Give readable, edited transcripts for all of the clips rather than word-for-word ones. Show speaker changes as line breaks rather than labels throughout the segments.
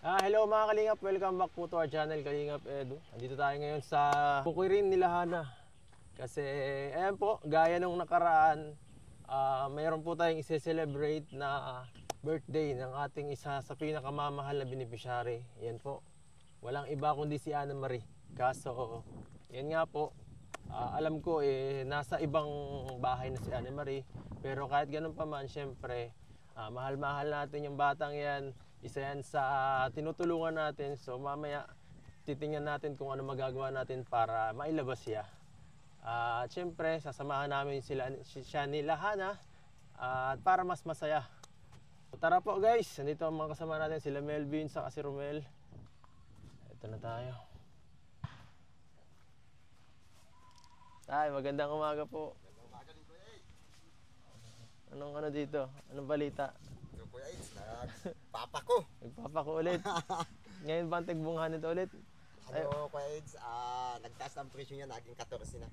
Hello mga Kalingap, welcome back po to our channel Kalingap Edu. Andito tayo ngayon sa Bukidnon nila Hana. Kasi ayan po, gaya nung nakaraan, mayroon po tayong i-celebrate na birthday ng ating isa sa pinakamamahal na beneficiary. Yan po, walang iba kundi si Ana Marie. Kaso, yan nga po, alam ko nasa ibang bahay na si Ana Marie. Pero kahit ganun pa man, syempre, mahal-mahal natin yung batang yan. Isa yan sa tinutulungan natin. So mamaya titingnan natin kung ano magagawa natin para mailabas siya. At syempre sasamahan namin siya nila Hana para mas masaya. So, tara po guys, nandito ang mga kasama natin, sila Melvin sa si Romel. Ito na tayo. Ay, magandang umaga po.
Magandang umaga din, Kuya Ace.
Anong ano dito? Anong balita?
Ito, Kuya Ace, nagpapa ko.
Nagpapako ulit. Ngayon ba ang tigbunghan nito ulit?
Ano, Kuya Ace, nagtaas ang presyo niya, naging 14 na.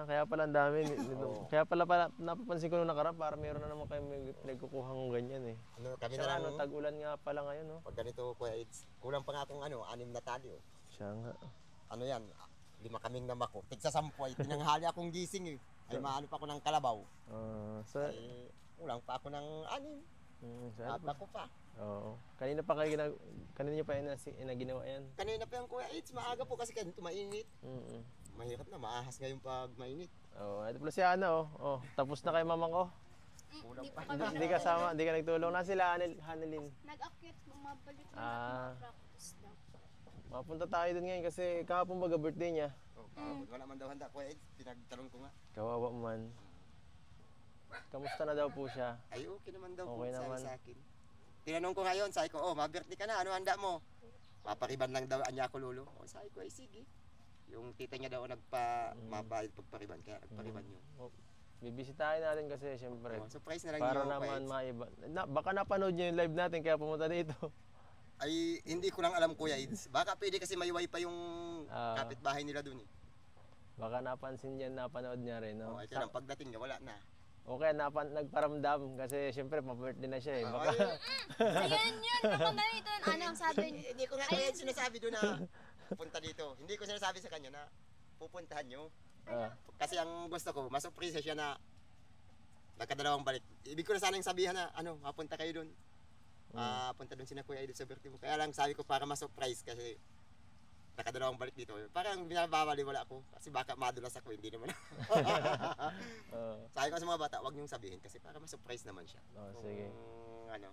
Kaya pala ang dami.
Oo.
Kaya pala napapansin ko nung nakaraan, para meron na naman kayo may pinagkukuhang ganyan eh.
Ano, kami
Siya
na lang,
tag-ulan nga pala ngayon, no?
pag ganito, Kuya Ace, kulang pa nga akong 6 na tali, oh.
Siya nga.
Ano yan, 5 kaming namako. Tigsa 10 ay tinanghali akong gising, eh. Ay maano pa ako ng kalabaw. Ay, kulang pa ako ng 6. At ako pa.
Oo. Kanina pa kayo kanina niyo pa ginawa yan.
Kanina pa yung Kuya Ace, maaga po kasi ganito mainit.
Mm.
Mahirap na, maahas ngayon pag mainit.
Ito pala si Ana, oh. Oh, tapos na kay mamang ko.
Kulang pa.
Hindi ka nagtulong na sila, Hanelin.
Nag-akyat, bumabalik na
Ah.
practice daw.
Mapunta tayo doon ngayon kasi kahapon baga birthday niya.
Oh, kahapon, wala man daw handa, Kuya Ace, pinagtanong ko nga.
Kawawa man. Kamusta na daw po siya?
Ay, okay naman daw
Okay
po,
naman.
sabi sa akin. Tinanong ko ngayon, sabi ko, ma-birthday ka na, ano handa mo? Papariban lang daw niya ako, lolo. O, sabi ko, ay sige. Yung tita niya daw mabayad pagpariban, kaya nagpariban yun.
Bibisitahin natin kasi syempre.
Oh, surprise na lang
Para
yun,
naman
Kuya Ace.
maiba. Baka napanood niyo yung live natin kaya pumunta dito.
Ay, hindi ko lang alam, Kuya Ace. Baka pwede kasi may wifi yung
Ah.
kapitbahay nila dun eh.
Baka napansin niya, napanood niya rin, no?
Oh, ay, kaya lang, pagdating niya, wala na.
Okay, nagparamdam kasi syempre pa-birthday na siya eh. Baka,
Ayan yun, kapag ganito, ano ang sabi niyo?
Hindi ko nga Kuya Ace sinasabi doon na pupunta dito. Hindi ko sinasabi sa kanya na pupuntahan nyo.
ah,
Kasi ang gusto ko, masurprise siya na nagkadalawang balik. Ibig ko na sanang sabihan na, ano, mapunta kayo doon. Punta doon sina Kuya Idol sa birthday mo. Kaya lang sabi ko para ma-surprise kasi nakadalawang balik dito. Parang binabawaliwala ako kasi baka madulas ako, hindi naman. Sabi ko sa mga bata, wag niyong sabihin kasi para ma-surprise naman siya.
sige.
Ano,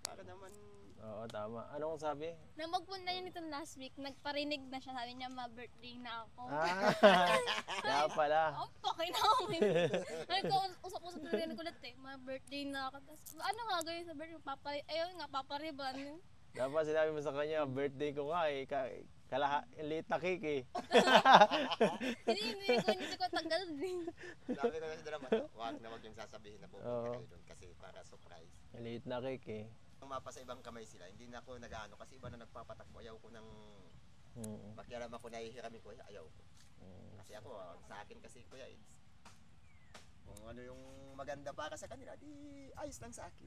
para naman,
Oo, tama. Anong sabi?
Nang magpunta niya nito last week, nagparinig na siya, sabi niya, ma-birthday na ako.
Kaya pala.
Oh, okay na ako. Ay, usap-usap na rin ko ulit eh, ma-birthday na ako. Tapos, ano nga gawin sa birthday? Ayun nga, papariban.
Dapat sinabi mo sa kanya, birthday ko nga eh. Late na cake eh.
Hindi ko tanggal din.
sabi ko sa drama, wag yung sasabihin na pupunta kayo doon kasi para surprise.
Late na cake eh.
Kung mapa sa ibang kamay sila, hindi na ako nag-ano kasi iba na nagpapatakbo. Ayaw ko ng makialam ako nahihiramin ko, ayaw ko. Kasi ako, sa akin kasi Kuya Eds, kung ano yung maganda para sa kanila, di ayos lang sa akin.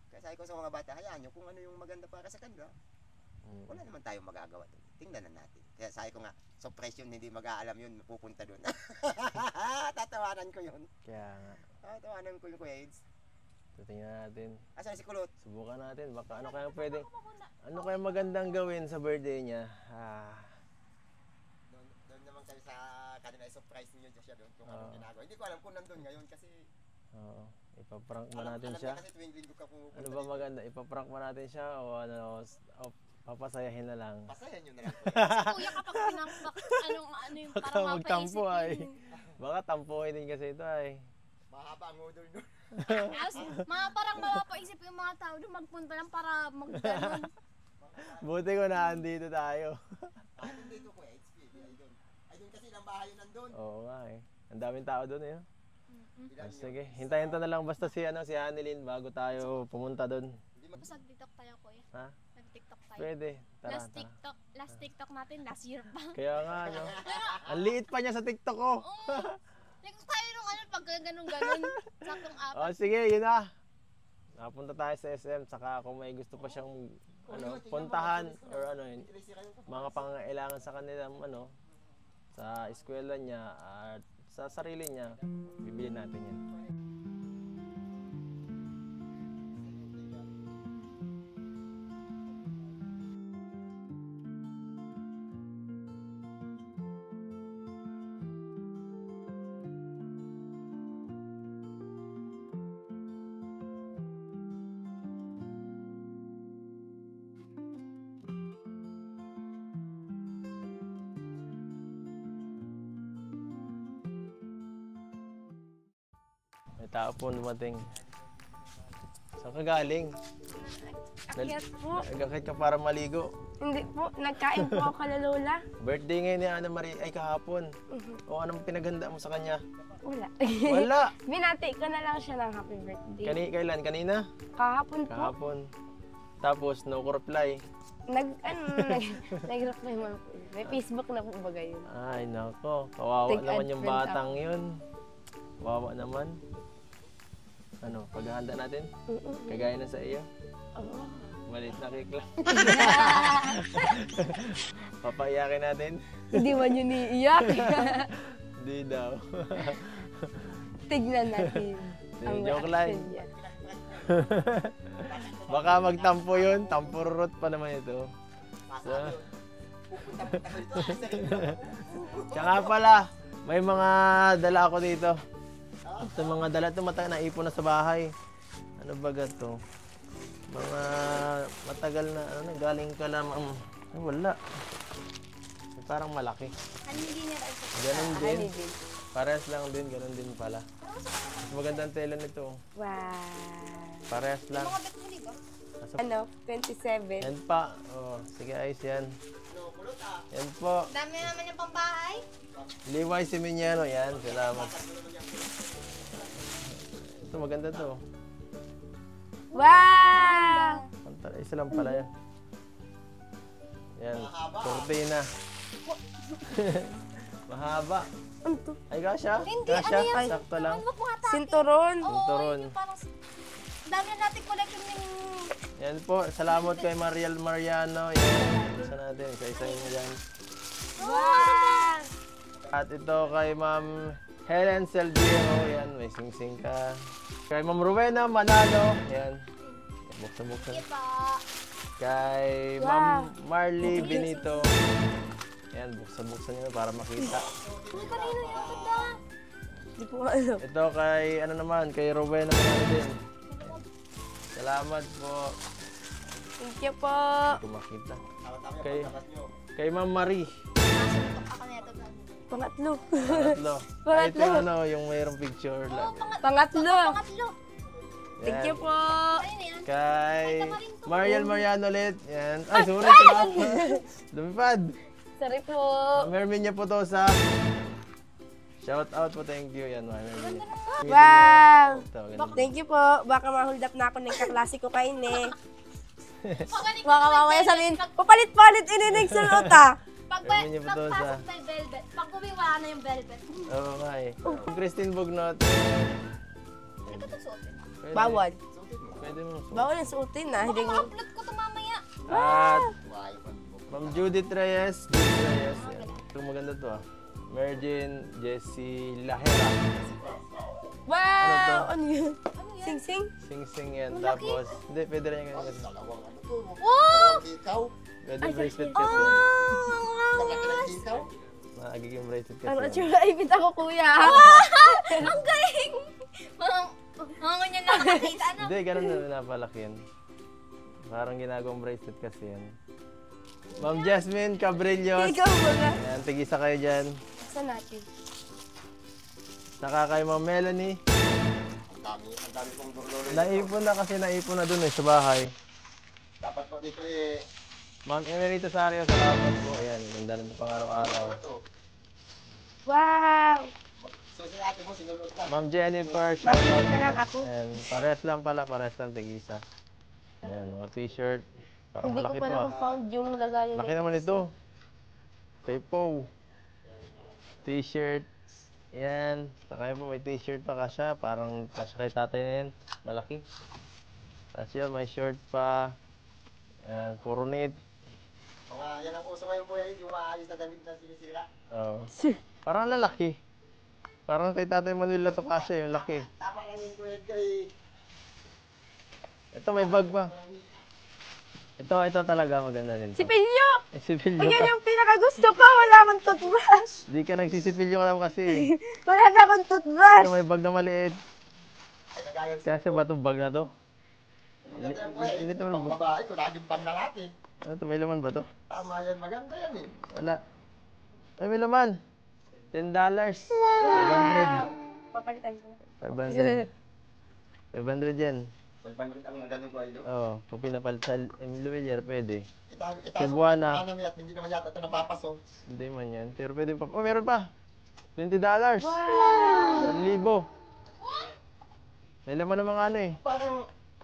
Kaya sabi ko sa mga bata, hayaan nyo kung ano yung maganda para sa kanila. Wala naman tayong magagawa doon. Tingnan na natin. Kaya sabi ko nga, surprise yun, hindi mag-aalam yun, pupunta doon. Tatawanan ko yun.
Kaya nga.
Tatawanan ko yung Kuya Eds.
Tingnan natin.
Asan si Kulot?
Subukan natin. Baka ano kaya magandang gawin sa birthday niya?
Doon naman kayo sa kanila, surprise niyo siya doon kung anong ginagawa. Hindi ko alam kung nandun ngayon kasi
Oo. Ipaprank ba natin
alam
siya?
niya kasi tuwing linggo ka pupunta
Ano ba maganda? Ipaprank ba natin siya o papasayahin na lang?
Pasayan nyo na lang.
Kuya, kapag pinangpak, ano yung
Baka
parang
magtampo
mapaisip
ay.
yun.
Baka tampuhin din kasi ito ay.
Mahaba ang odor doon.
Tapos, parang mapapaisip yung mga tao doon magpunta lang para magganon.
Buti ko na andito tayo.
Bakit dito ko HPD? Ay doon. Ay doon kasi ilang bahay yun nandun.
Oo nga eh. Ang daming tao doon eh.
Ilan yun?
Sige, hintayin na lang basta si Annelyn bago tayo pumunta doon.
Hindi mag-
Tapos nag-tiktok tayo, kuya.
Ha?
Nag-tiktok tayo.
Pwede. Tara,
Last
tara.
TikTok natin, last year pa.
Kaya nga, no? Ang liit pa niya sa TikTok ko.
Nagkos tayo nung ano, pag ganun-ganun. Saktong apat.
Oh, sige, yun na. Napunta tayo sa SM, saka kung may gusto pa siyang puntahan or ano yun, mga pangangailangan sa kanila sa eskwela niya at sa sarili niya, bibili natin yan. May tao po dumating. Saan ka galing?
Akyat po.
Nagkakit ka para maligo.
Hindi po. Nagkain po ako kala Lola.
Birthday ngayon ni Ana Marie ay kahapon. O anong pinaghanda mo sa kanya?
Wala.
Wala!
Binati ko na lang siya ng happy birthday.
Kailan? Kanina?
Kahapon po.
Kahapon. Tapos no reply.
Nag-reply mo po. May Facebook na po ba yun?
Ay nako, kawawa
Take
naman yung
advent
batang yun. Kawawa naman. Paghahanda natin? Kagaya na sa iyo?
Oo.
Maliit na cake lang. Papaiyakin natin?
Hindi man yun iiyak.
Hindi daw.
Tignan natin. Ang
Joke
reaction
lang.
niya.
Baka magtampo yun. Tampururot pa naman ito. So, Tsaka nga pala, may mga dala ako dito. Ito mga dala ito, naipon na sa bahay. Ano ba to? Mga matagal na, galing ka lang. Wala. Parang malaki. Ganun din. Parehas lang din, ganun din pala. Mas magandang tela nito.
Wow.
Parehas lang.
Ano? 27.
Yan pa. Oh, sige, ayos yan. Yan po.
Dami naman yung pambahay.
Levi Siminiano, yan. Salamat. Ito, maganda to.
Wow!
Isa lang pala yan. Yan, cortina. Mahaba.
Ano to?
Ay, kasha.
Hindi,
Kasha,
ano yan?
sakto lang.
Ano po nga tayo?
Sinturon.
Sinturon.
Yung parang, dami na natin collection yung...
Yan po, salamat kay Mariel Mariano. Yan, isa natin, isa mo yan.
Wow!
At ito kay Ma'am Helen Selviro. Yan, may sing-sing ka. Kay Ma'am Rowena Manalo. Yan. Buksan-buksan.
Ipa.
Kay
Wow.
Ma'am Marley Benito. Yan, buksan-buksan nyo para makita.
Uy, kanino yung ganda?
Hindi po ano.
Ito kay, kay Rowena Manalo din. Salamat po.
Thank you po.
Hindi ko makita. Kay Ma'am Marie.
Ako na ito.
Pangatlo.
Pangatlo. Ay, ito yung yung mayroong picture.
Pangatlo.
Pangatlo.
Thank you po.
Ayun na yan.
Kay Mariel Mariano ulit. Yan. Ay, sorry. Lumipad.
Sorry po.
Mermin niya po to sa shout out po. Thank you. Yan, Mermin.
Wow!
Ito, ganun.
Thank you po. Baka ma-hold up na ako ng kaklase ko kayo ni. Baka mamaya sabihin, papalit-palit ininig sa lota.
Mermin niya po to sa...
Pagpasok tayo velvet. Pag umiwa na yung velvet.
Oo nga eh. Christine Bugnot.
Hindi ko ito suotin.
Pwede.
Bawal.
Pwede mo.
Bawal yung suotin na.
Baka
Hindi mo.
ma-upload ko ito mamaya.
At Ma'am Judith Reyes. Yan. Ito maganda to ah. Mergin Jessie Lahera.
Wow! Ano yun? Sing-sing?
Sing-sing yan. Tapos, hindi, pwede rin yung ganyan.
Oh!
Pwede bracelet kasi. Magiging bracelet kasi.
Ano
yan.
tsura? Ipit ako kuya.
Ang galing! Mga niya nakakita. Ano?
Hindi, ganun na napalaki yan. Parang ginagawang bracelet kasi yan. Ma'am Jasmine Cabrillos.
Ikaw ba nga?
Yan, tigisa kayo dyan.
Saan natin?
Saka kay Ma'am Melanie.
Ang dami kong burlolo.
Naipon na kasi naipon na dun sa bahay.
Dapat po dito eh.
Ma'am Emerita Sario, salamat po. Ayan, ganda ng pang-araw-araw.
Wow!
So si ate mo, sinulot lang.
Ma'am Jennifer,
Bakit na lang ako?
ayan, parehas lang pala, parehas lang tigisa. Ayan, mga t-shirt. Parang
Hindi ko
malaki
pa
to ah.
na-found yung lagayan.
Laki naman ito. Pepo. T-shirt. Yan. Saka po may t-shirt pa kasya. Parang kasya kay tatay na yan. Malaki. Tapos yun, may short pa. Ayan, puro net.
Yan ang uso ngayon po yan, yung maayos na damit na sinisira.
Oo. Parang lalaki. Parang kay Tatay Manuel na to kasi yung laki.
Tama lang yung kuya kay...
Ito may bag pa. Ito talaga maganda din.
Si Pilyo!
Sipilyo
Yan
ka.
yung pinakagusto ko. Wala akong toothbrush.
Di ka nagsisipilyo ka naman kasi.
Wala na akong toothbrush.
Ito may bag na maliit.
Ay, nagayos.
Kasi ba itong bag na to?
Hindi naman pang babae ko, laging pang lalaki.
Ito may laman ba to?
Tama yan, maganda yan eh.
Wala. Ay may laman. $10. 500.
Papalitan ko.
500. 500 yan.
Pagpangit ang ganun ko ay do.
Oo. Kung pinapalit sa Emilio Villar, pwede.
Itago,
Cebuana.
Ano yan, hindi naman yata ito napapaso.
Hindi man yan. Pero pwede pa. Oh, meron pa. $20.
Wow!
1,000. May laman ng mga ano eh.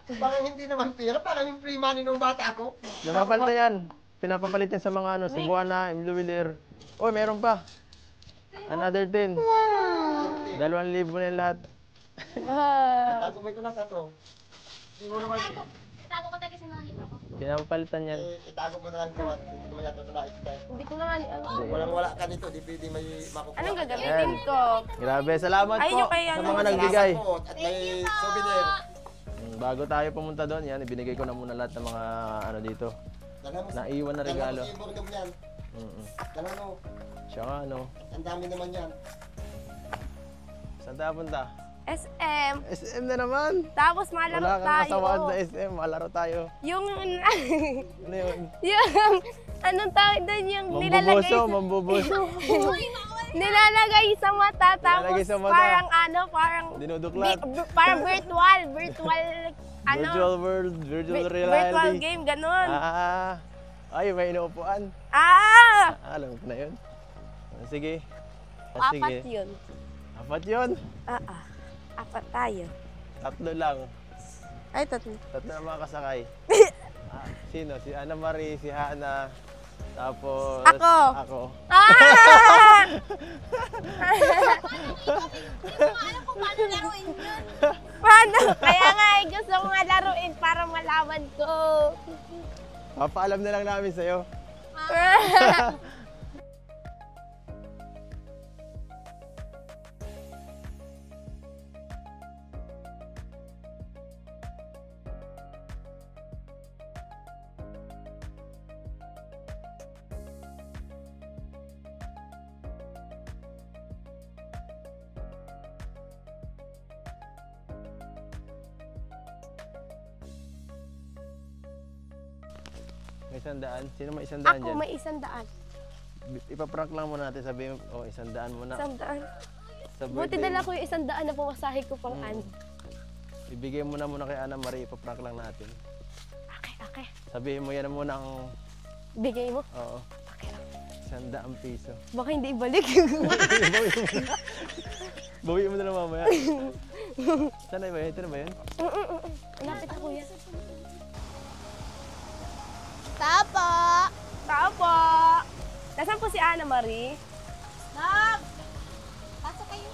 Parang hindi naman pera, parang yung free money nung bata ako.
Napapalit na yan. Pinapapalit yan sa mga ano. Cebuana, Emilio Villar. Oh, meron pa. Another 10. 2,000 na yan lahat.
Wow!
Tago may ko na sa to. Hindi mo naman,
Tago ko tayo kasi nakita ko.
Pinapapalitan yan.
itago mo na lang ko at hindi mo yata ito na-expect.
Hindi ko na nga ano.
Walang wala ka dito, di pwede may makukuha.
Anong
ka.
gagamitin ko?
Grabe, salamat
Ayun
po
yung kay
sa
ano,
mga
Salamat
nagbigay.
po, at may souvenir.
Bago tayo pumunta doon, yan, ibinigay ko na muna lahat ng mga ano dito.
Dala mo,
Naiwan na regalo.
Dala mo si Morgan yan. Dala mo,
Tsaka ano,
ang dami naman yan.
saan tayo punta?
SM.
SM na naman!
Tapos malaro
Wala kang
tayo.
kasawaan sa SM, malaro tayo.
Yung,
Ano yun?
yung, anong tawag doon yung nilalagay
Mambubuso.
nilalagay sa mata. Tapos
Nilalagay sa mata.
parang ano, parang,
Dinuduklat.
parang virtual, ano,
Virtual world, virtual
virtual
reality.
game, ganun.
Ay, may inuupuan. Alam ko na yun. Sige.
Apat
Sige.
yun.
Apat yun.
Apat tayo.
3 lang.
Ay, tatlo.
3 ang mga kasakay. Sino? Si Ana Marie, si Hana, tapos
Ako.
Ako.
Alam ko paano laruin yun.
Paano? Kaya nga, gusto ko nga laruin para malaman ko.
Papaalam na lang namin sa'yo. May 100. Sino may 100
Ako,
dyan?
may 100.
Ipaprank lang muna natin. Sabihin mo, 100 muna.
100.
Sa
Buti
birthday
dala
mo.
ko yung 100 na pumasahe ko pang ano.
Ibigay mo na muna kay Ana Marie. Ipaprank lang natin.
Okay.
Sabihin mo yan muna ang...
Bigay mo.
Oo.
Okay lang.
100 piso.
Baka hindi ibalik.
Bawi mo na lang mamaya. Saan na ba yun? Ito na ba yun?
Lapit ako yan.
Tapa!
Tao po! Nasaan po si Ana Marie?
Stop! Pasok kayo.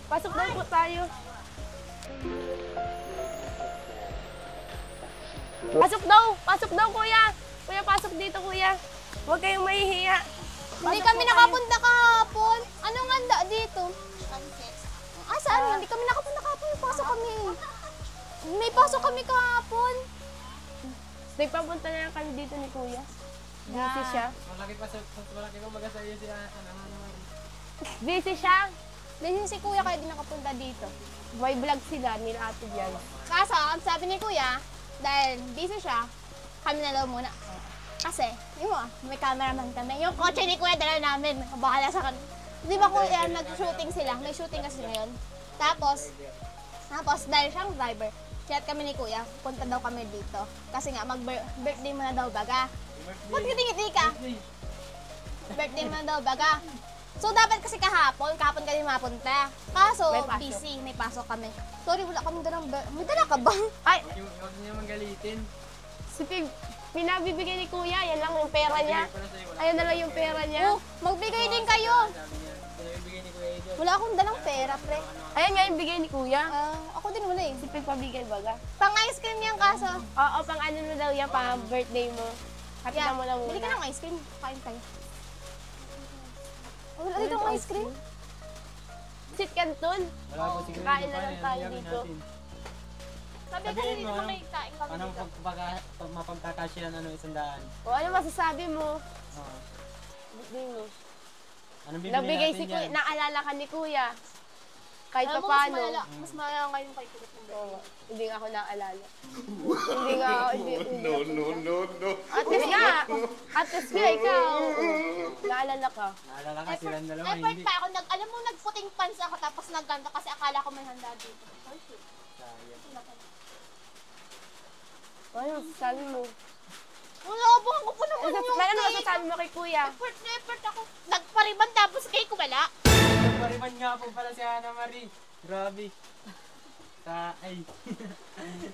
Pasok daw po tayo. Pasok daw kuya. Kuya, pasok dito kuya. Huwag kayong mahihiya.
Hindi kami nakapunta kahapon. Anong handa dito? Saan? Hindi kami nakapunta kahapon. May pasok kami. May pasok kami kahapon.
Nagpapunta na lang kami dito ni kuya. Busy siya.
Malaki pa baga sa iyo si Ana naman.
Busy siya.
Dahil si kuya kaya di nakapunta dito.
May vlog sila ni Ate Jan.
Kaso, ang sabi ni kuya, dahil busy siya, kami na daw muna. Kasi, yun mo, may cameraman kami. Yung kotse ni kuya dala namin. Bahala sa kanila. Di ba kuya, nag-shooting sila. May shooting kasi ngayon. Tapos dahil siyang driver, chat kami ni kuya, punta daw kami dito. Kasi nga, mag-birthday mo na daw baga. Ba't ngiti ka? Birthday mo na daw baga. So, dapat kasi kahapon kami mapunta. Kaso,
May pasok.
busy, may pasok kami. Sorry, wala kami dalang may dala ka ba?
Ay,
Huwag niya magalitin.
si Pig, pinabibigay ni kuya. Yan lang yung pera niya. Ayun na lang yung pera niya.
Oh, magbigay din kayo.
Sabi niya, pinabibigay ni Kuya Edo.
Wala akong dalang pera, pre.
Ayan nga yung bigay ni kuya.
Ako din wala eh.
Si pagpabigay baga.
Pang ice cream yan kaso.
Oo, pang ano mo daw yan, pang birthday mo. Kapitan mo lang muna.
Bili ka ng ice cream. Kain tayo. Wala dito ang ice cream.
Sit Canton.
Wala po siguro.
Kain na lang tayo dito.
Sabi ko
Sabihin
dito
mo,
makikain kami
Anong
dito.
mapagkakasyan, 100?
O ano masasabi mo?
Oo.
Birthday mo.
Anong bibili
Nagbigay
natin
si kuya,
yan?
naalala ka ni kuya. Kahit
Alam
pa
mo,
paano.
mas malala ngayon kay Kuya.
Oo, hindi nga ako naalala. Hindi nga ako, no. At least nga, ikaw. Naalala ka.
Naalala ka silang dalawa,
Effort
hindi.
pa ako. Alam mo, nagputing pants ako tapos nagganda kasi akala ko may handa dito.
Ano, sabi mo?
Wala, abang ko pa naman yung
Ano
cake.
masasabi mo kay kuya?
Effort ako. Nagpariban tapos cake ko wala.
Nagpariban nga po pala si Ana Marie. Grabe. Ay.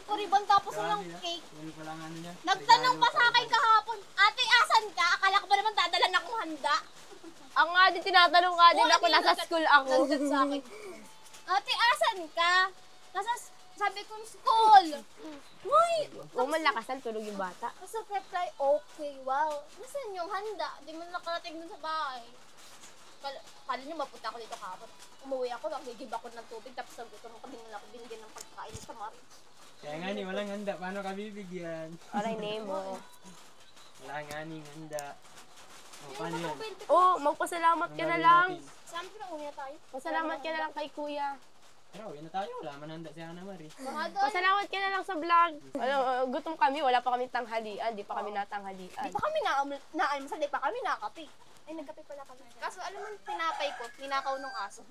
Pariban tapos
Grabe
walang
na.
cake.
Yun pala ang ano niya.
Nagtanong pa sa akin kahapon, ate, asan ka? Akala ko ba naman dadalan akong handa?
Ako nga din, tinatanong nga din
Oo,
ako,
hindi
nasa
na-
school ako.
Nandyan sa akin. Ate, asan ka? Sabi ko, school. Uy!
Huwag malakasan, tulog yung bata.
Sa reply, okay, wow. Nasaan yung handa? Di mo nakarating dun sa bahay. Kala nyo mapunta ako dito kahapon. Umuwi ako, nagigib ako ng tubig, tapos nagutom ako, din ako binigyan ng pagkain sa Mari.
Kaya nga ni, walang handa. Paano ka bibigyan?
Aray, Nemo.
Wala nga ni handa. O, paano yan?
Oh, magpasalamat ka na
Ang
lang.
gagawin natin?
Saan ko na uwi na tayo?
Pasalamat ka na lang kay kuya.
Pero, yun na tayo. Wala man handa si Ana Marie.
Mga doon.
Pasalamat ka na lang sa vlog. Gutom kami, wala pa kami tanghalian, di pa kami natanghalian.
Di pa kami naalmasal, di pa kami nakape. Ay, nagkape pala kami. Kaso alam mo, tinapay ko, ninakaw nung aso.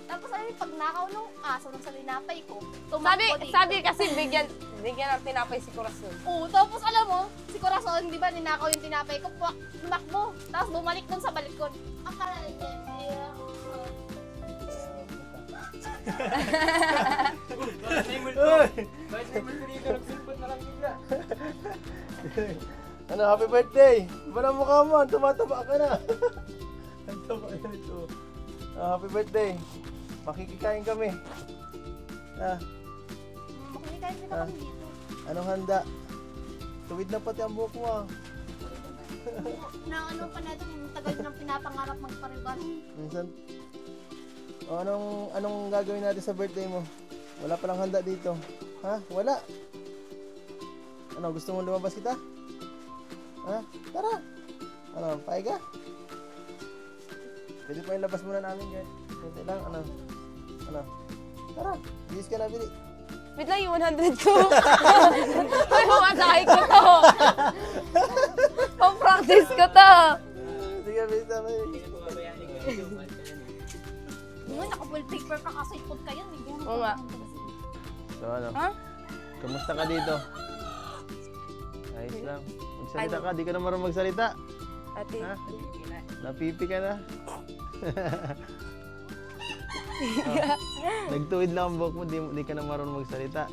Tapos alam mo, pag nakaw nung aso nung sa tinapay ko, tumakbo dito.
Sabi kasi bigyan ng tinapay si Corazon.
Oo, tapos alam mo, si Corazon, di ba, ninakaw yung tinapay ko, tumakbo, tapos bumalik dun sa balikon. Akala niya,
Bakit may multo? Bakit may multo dito? Nagsulpot na lang bigla.
Ano, happy birthday! Iba na mukha mo, tumataba ka na. Ang taba na ito. Happy birthday! Makikikain kami.
makumikain kita kami dito.
Anong handa? Tuwid na pati ang buhok mo ah.
Na ano pa natin, yung tagal ng pinapangarap magpariban.
Minsan, anong gagawin natin sa birthday mo? Wala palang handa dito. Ha? Wala. Ano, gusto mong lumabas kita? Ha? Tara. Ano, pahiga? Pwede pa ilabas muna namin, guys. Pwede lang, ano? Tara, bilis ka na, bili.
Wait lang yung 100 ko. Ay, mamasahe ko to. Pang-practice ko to.
Sige, bilis na, bilis.
Ngayon, naka-full paper ka kasi ipod kayo.
Oo nga.
So, ano?
Ha?
Kamusta ka dito? Ayos lang. Magsalita ka, di ka na marunong magsalita.
Ate.
Ha? Napipi ka na. Nagtuwid lang ang buhok mo, di ka na marunong magsalita.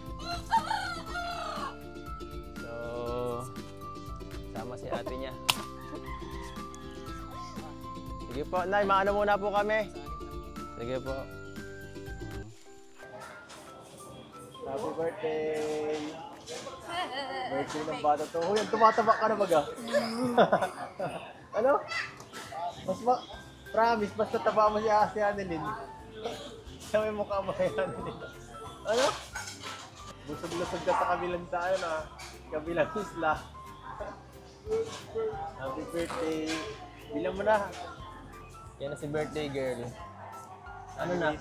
So, sama si ate niya. Sige po, Nay, maano muna po kami. Sige po. Happy birthday! Birthday ng bata to. Huy, tumataba ka na baga. Ano? Promise, basta taba mo si Annelyn. Sa may mukha mo kay Annelyn. Ano? Busog-lusog ka sa kabilang tayo na. Kabilang isla. Happy birthday. Bilang mo na. Yan na si birthday girl. Ano na?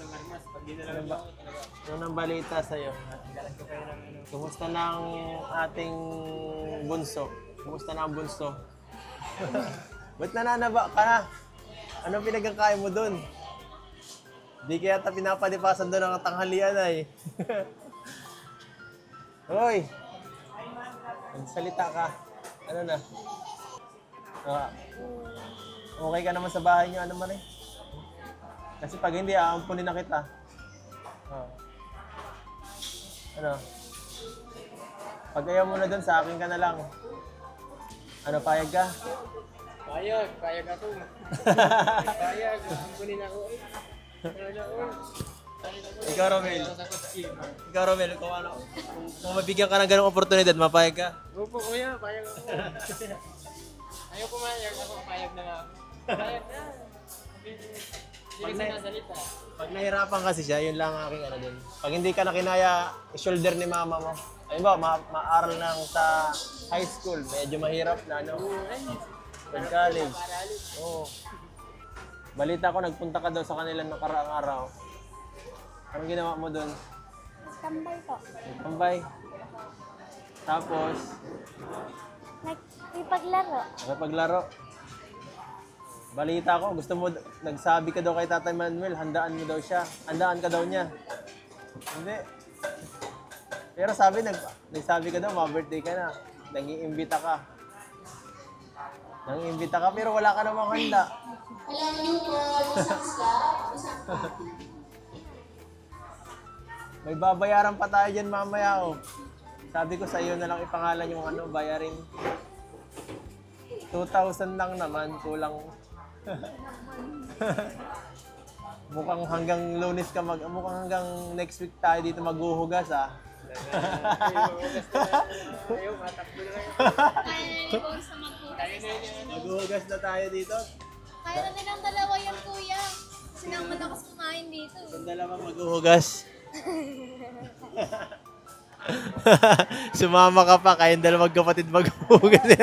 Ano nang balita sa'yo? Kumusta na ang ating bunso? Kumusta na ang bunso? Ba't nananaba ka na? Anong pinagkakain mo dun? Di kaya ta pinapadipasan doon ang tanghalian ay. Hoy! Magsalita ka. Ano na? Okay ka naman sa bahay niyo, ano man eh? Kasi pag hindi, aampunin na kita. Ano? Pag ayaw mo na dun, sa akin ka na lang. Ano, payag ka?
Payag ako. Payag, kunin ako.
Ikaw, Romel. Ikaw, Romel, kung ano, kung mabigyan ka ng ganong oportunidad, mapayag ka?
Opo, kuya, payag ako. Ayaw pumayag, ako payag na lang. Payag na. Hindi kasi nasalita.
Pag nahirapan kasi siya, yun lang ang aking ano dun. Pag hindi ka na kinaya, shoulder ni mama mo. Ayun ba, maaral lang sa high school, medyo mahirap na, no? Pag college. Oo. Balita ko, nagpunta ka daw sa kanila ng karaang araw. Anong ginawa mo dun?
Tambay po.
Nagtambay. Tapos,
Nagpaglaro.
nakipaglaro. Balita ko, gusto mo, nagsabi ka daw kay Tatay Manuel, handaan mo daw siya. Handaan ka daw niya. Hindi. Pero sabi, nagsabi ka daw, ma-birthday ka na. Nang-iimbita ka. Nang-iimbita ka, pero wala ka namang handa. May babayaran pa tayo dyan mamaya, oh. Sabi ko sa iyo na lang ipangalan yung ano, bayarin. 2,000 lang naman, kulang. Mukhang hanggang Lunes ka mukhang hanggang next week tayo dito maghuhugas, ah.
Ayaw, matakbo na lang.
Maghuhugas na tayo dito.
Kaya na nilang dalawa yan, kuya. Kasi nang malakas kumain dito.
Yung dalawa maghuhugas. Sumama ka pa, kayong dalawang magkapatid maghuhugas.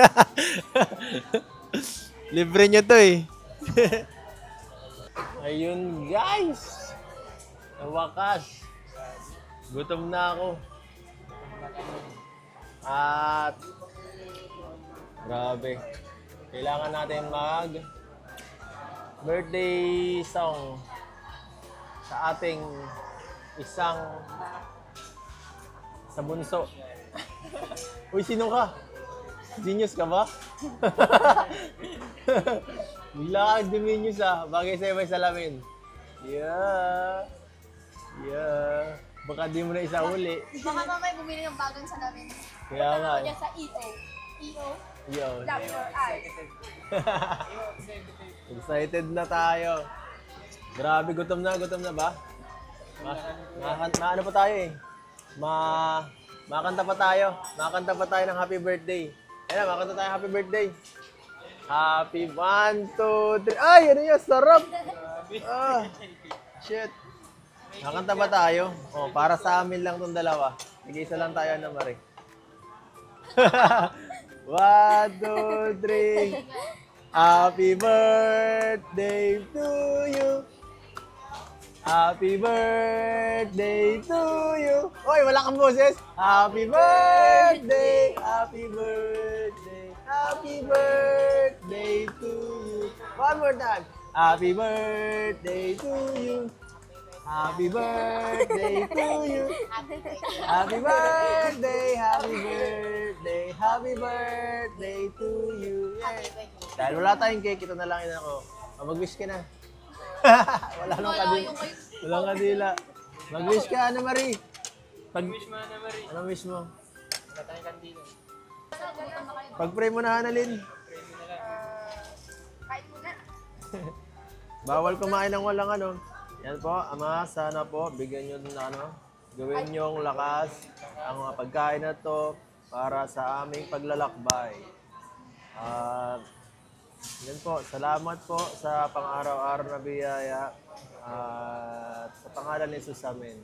Libre nyo to eh. Ayun guys. Sa wakas. Gutom na ako. At grabe. Kailangan natin mag birthday song sa ating isang sa bunso. Uy, sino ka? Genius ka ba? Bigla kang genius ah. Bagay sa'yo may salamin. Yeah. Yeah. Baka di mo na isa uli.
Baka mamay bumili ng bagong salamin.
Kaya nga eh.
Diyan sa EO. EO?
Yo.
Love your eyes.
Excited na tayo. Grabe, gutom na ba? Ano pa tayo eh? Makanta pa tayo. Makanta pa tayo ng happy birthday. Ayan, makanta tayo happy birthday. Happy 1, 2, 3. Ay, ano yun? Sarap! Ah, shit. Makanta ba tayo? Oh, para sa amin lang tong dalawa. Nag-isa lang tayo na Mari. 1, 2, 3. Happy birthday to you. Happy birthday to you. Oy, wala kang boses. Happy birthday. Happy birthday. Happy birthday to you. One more time. Happy birthday to you. Happy birthday to you. Happy birthday, happy birthday, happy birthday to you. Yay. Dahil wala tayong cake, ito na lang ako. Mag-wish ka na. Wala nang kadila. Walang kadila. Mag-wish ka, Ana Marie.
Wish mo na, Marie.
Anong wish mo?
Wala tayong kandila.
Pag-pray mo na, Annalyn.
Pray mo na lang.
Kahit muna.
Bawal kumain ng walang ano. Yan po, Ama, sana po bigyan nyo ng ano, gawin nyong lakas ang mga pagkain na to para sa aming paglalakbay. Yan po, salamat po sa pang-araw-araw na biyaya at sa pangalan ni Jesus amin.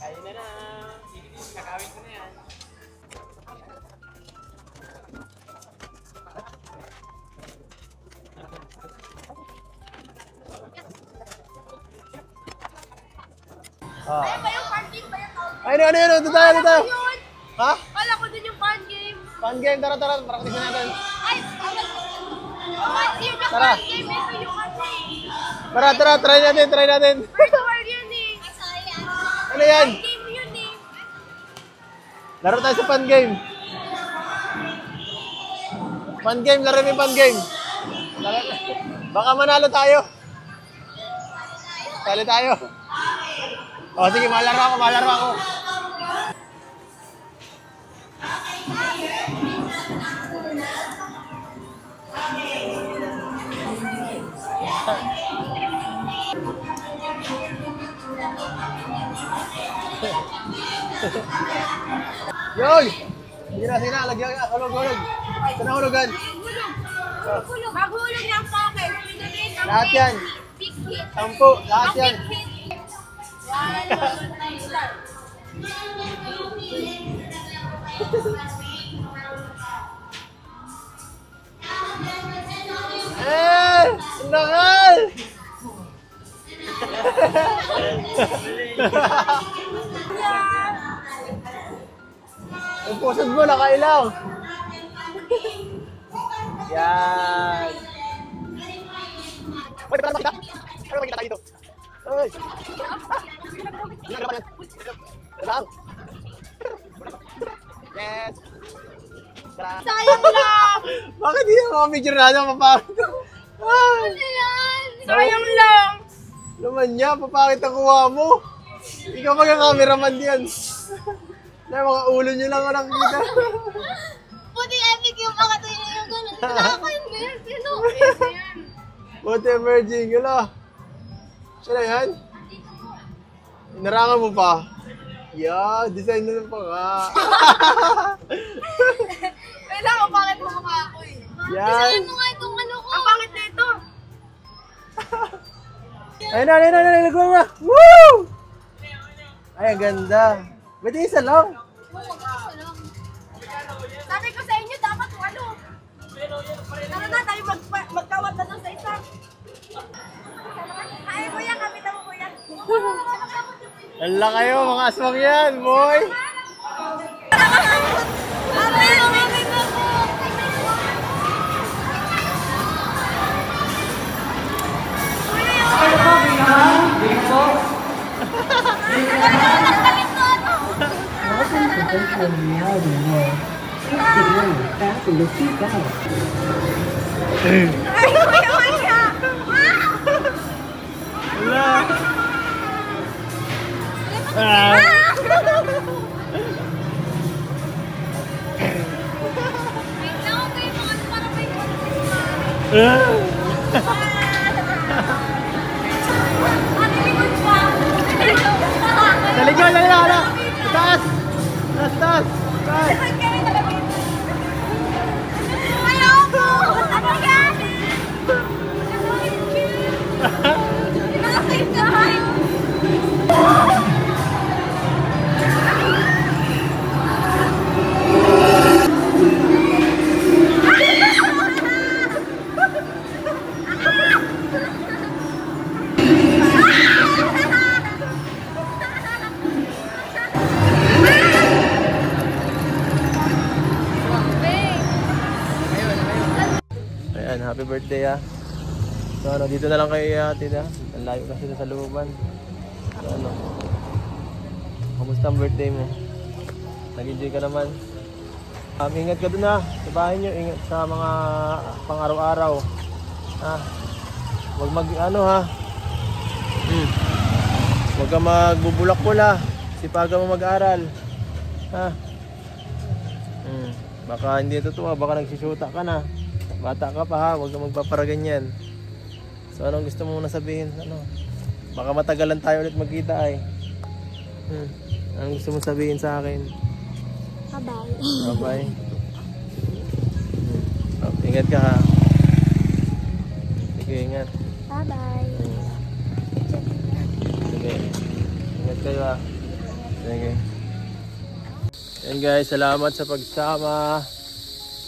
Kaya na na. Kakawin ko na yan.
Ay, ba yung card game ba yung tawag?
Ay, ano, ito tayo.
Yun!
Ha?
Kala ko din yung card game.
Fun game, tara, praktisin natin.
Ay, tawag ko. Card game na
Tara.
card game. Ito yung ano eh.
Tara, try natin.
Virtual yun eh.
Ano yan?
Game yun eh.
Laro tayo sa fun game. Fun game, laro mo yung fun game. Baka manalo tayo. Tali tayo. O sige, malaro ako. Yoy! Sige na, lagyan ka. Hulog. Saan ang hulugan?
Maghulog ng pocket.
Lahat yan. 10, lahat yan. Ang nakal! Ang pusod mo, nakailaw. Yan. Pwede ba nakita? Ano makita tayo dito? Ay! Lang! Yes!
Sayang lang!
Bakit hindi ako picture na papakit? Ah!
Sayang lang!
Naman niya, papakit ang kuha mo. Ikaw magka-cameraman diyan. Na mga ulo niyo lang ang nakikita.
Buti epic yung pakatuloy na yung gano'n. Wala ako yung ganyan. Sino?
Buti emerging, yun. Siya na yan? Inarangan mo pa? Yeah, design na pa nga.
Kailangan ko bakit mo mukha ako eh.
Yan.
Design mo nga itong ano ko. Ang bakit na ito?
Ayun na, nagawa nga. Woo! Ay, ang ganda. Pwede isa lang.
Sabi ko sa inyo, dapat walo. Tara na, tayo magkawat na doon sa isa. Ay, kuya, kapitan mo, kuya.
Lala kayo, mga aswang yan, boy.
Ate, lumamig ako.
Welcome to Virtual Reality World. Please get ready to fasten your seatbelt.
Ay, kuya.
Wala. Ah. Sa likod, hala. Taas. Taas.
Ayoko! Ano yan? Nakakaitan!
Ayan, happy birthday ah. So ano, dito na lang kayo ihatid ah. Ang layo kasi sa looban. So ano, kamusta ang birthday mo? Nag-enjoy ka naman? Ingat ka dun ha, sa bahay nyo, ingat sa mga pang-araw-araw. Ha? Huwag huwag ka magbubulak-bula. Sipagan mo mag-aral. Ha? Baka hindi totoo, baka nagsusuta ka na. Bata ka pa ha, huwag ka magpaparaganyan. So anong gusto mo na sabihin? Ano? Baka matagalan tayo ulit magkita ay. Anong gusto mo sabihin sa akin?
Bye-bye.
Bye-bye. Ingat ka ha. Sige, ingat.
Bye-bye.
Sige. Ingat kayo ha. Sige. Yan guys, salamat sa pagsama.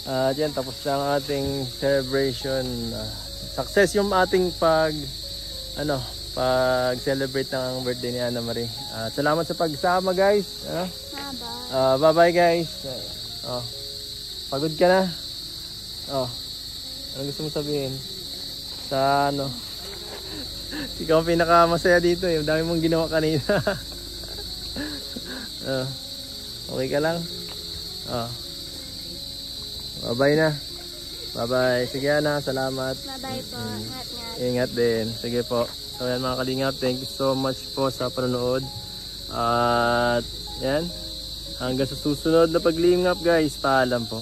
At yan, tapos na ang ating celebration. Success yung ating pag-celebrate ng birthday ni Ana Marie. Salamat sa pagsama guys.
Bye-bye.
Bye-bye guys. Pagod ka na? Anong gusto mo sabihin? Sa ano? Ikaw ang pinakamasaya dito eh. Dami mong ginawa kanina. Okay ka lang? Bye-bye na. Bye-bye. Sige Ana, salamat.
Bye-bye po.
Ingat din. Sige po. So yan mga kalingap, thank you so much po sa panonood. At yan, hanggang sa susunod na paglingap guys, paalam po.